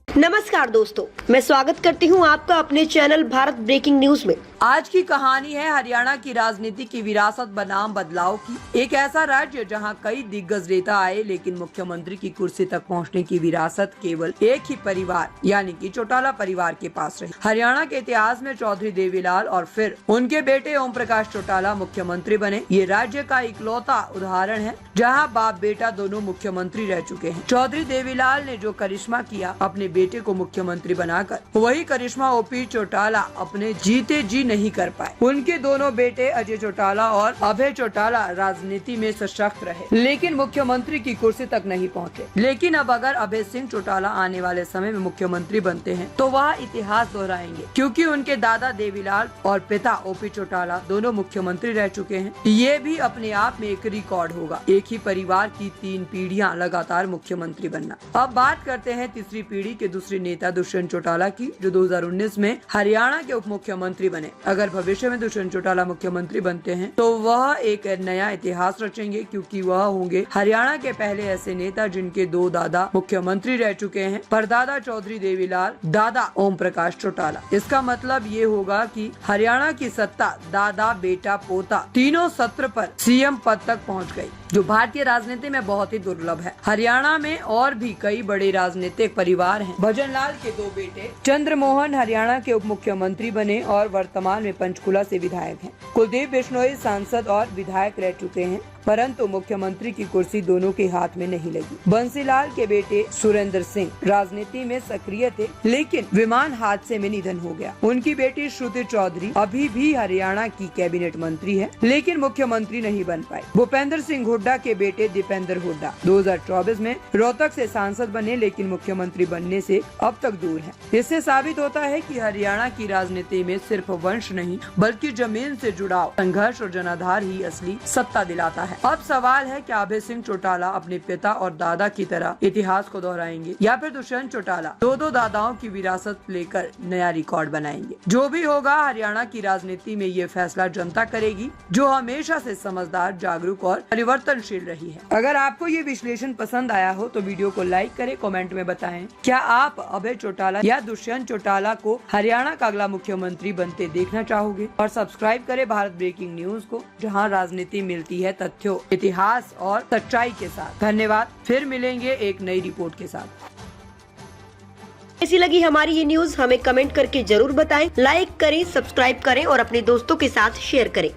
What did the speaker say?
नमस्कार दोस्तों, मैं स्वागत करती हूं आपका अपने चैनल भारत ब्रेकिंग न्यूज में। आज की कहानी है हरियाणा की राजनीति की विरासत बनाम बदलाव की। एक ऐसा राज्य जहां कई दिग्गज नेता आए, लेकिन मुख्यमंत्री की कुर्सी तक पहुंचने की विरासत केवल एक ही परिवार यानी कि चौटाला परिवार के पास रही। हरियाणा के इतिहास में चौधरी देवीलाल और फिर उनके बेटे ओम प्रकाश चौटाला मुख्यमंत्री बने। ये राज्य का इकलौता उदाहरण है जहाँ बाप बेटा दोनों मुख्यमंत्री रह चुके हैं। चौधरी देवीलाल ने जो करिश्मा किया अपने बेटे को मुख्यमंत्री बनाकर, वही करिश्मा ओपी चौटाला अपने जीते जी नहीं कर पाए। उनके दोनों बेटे अजय चौटाला और अभय चौटाला राजनीति में सशक्त रहे, लेकिन मुख्यमंत्री की कुर्सी तक नहीं पहुंचे। लेकिन अब अगर अभय सिंह चौटाला आने वाले समय में मुख्यमंत्री बनते हैं तो वह इतिहास दोहराएंगे, क्योंकि उनके दादा देवीलाल और पिता ओपी चौटाला दोनों मुख्यमंत्री रह चुके हैं। ये भी अपने आप में एक रिकॉर्ड होगा, एक ही परिवार की 3 पीढ़ियां लगातार मुख्यमंत्री बनना। अब बात करते हैं तीसरी पीढ़ी के दूसरे नेता दुष्यंत चौटाला की, जो 2019 में हरियाणा के उप मुख्यमंत्री बने। अगर भविष्य में दुष्यंत चौटाला मुख्यमंत्री बनते हैं तो वह एक नया इतिहास रचेंगे, क्योंकि वह होंगे हरियाणा के पहले ऐसे नेता जिनके 2 दादा मुख्यमंत्री रह चुके हैं, परदादा चौधरी देवीलाल, दादा ओम प्रकाश चौटाला। इसका मतलब ये होगा कि हरियाणा की सत्ता दादा बेटा पोता तीनों सत्र पर सीएम पद तक पहुंच गई, जो भारतीय राजनीति में बहुत ही दुर्लभ है। हरियाणा में और भी कई बड़े राजनीतिक परिवार हैं। भजन लाल के 2 बेटे चंद्रमोहन हरियाणा के उप मुख्यमंत्री बने और वर्तमान में पंचकुला से विधायक हैं। कुलदीप बिश्नोई सांसद और विधायक रह चुके हैं, परंतु मुख्यमंत्री की कुर्सी दोनों के हाथ में नहीं लगी। बंसीलाल के बेटे सुरेंद्र सिंह राजनीति में सक्रिय थे, लेकिन विमान हादसे में निधन हो गया। उनकी बेटी श्रुति चौधरी अभी भी हरियाणा की कैबिनेट मंत्री है, लेकिन मुख्यमंत्री नहीं बन पाई। भूपेंद्र सिंह हुड्डा के बेटे दीपेंद्र हुड्डा 2024 में रोहतक से सांसद बने, लेकिन मुख्यमंत्री बनने से अब तक दूर है। इससे साबित होता है कि हरियाणा की राजनीति में सिर्फ वंश नहीं, बल्कि जमीन से जुड़ाव, संघर्ष और जनाधार ही असली सत्ता दिलाता है। अब सवाल है कि अभय सिंह चौटाला अपने पिता और दादा की तरह इतिहास को दोहराएंगे, या फिर दुष्यंत चौटाला 2 दादाओं की विरासत लेकर नया रिकॉर्ड बनाएंगे। जो भी होगा, हरियाणा की राजनीति में ये फैसला जनता करेगी, जो हमेशा से समझदार, जागरूक और परिवर्तनशील रही है। अगर आपको ये विश्लेषण पसंद आया हो तो वीडियो को लाइक करें, कमेंट में बताएं क्या आप अभय चौटाला या दुष्यंत चौटाला को हरियाणा का अगला मुख्यमंत्री बनते देखना चाहोगे। और सब्सक्राइब करें भारत ब्रेकिंग न्यूज को, जहां राजनीति मिलती है तथ्यों, इतिहास और सच्चाई के साथ। धन्यवाद, फिर मिलेंगे एक नई रिपोर्ट के साथ। कैसी लगी हमारी ये न्यूज हमें कमेंट करके जरूर बताएं। लाइक करें, सब्सक्राइब करें और अपने दोस्तों के साथ शेयर करें।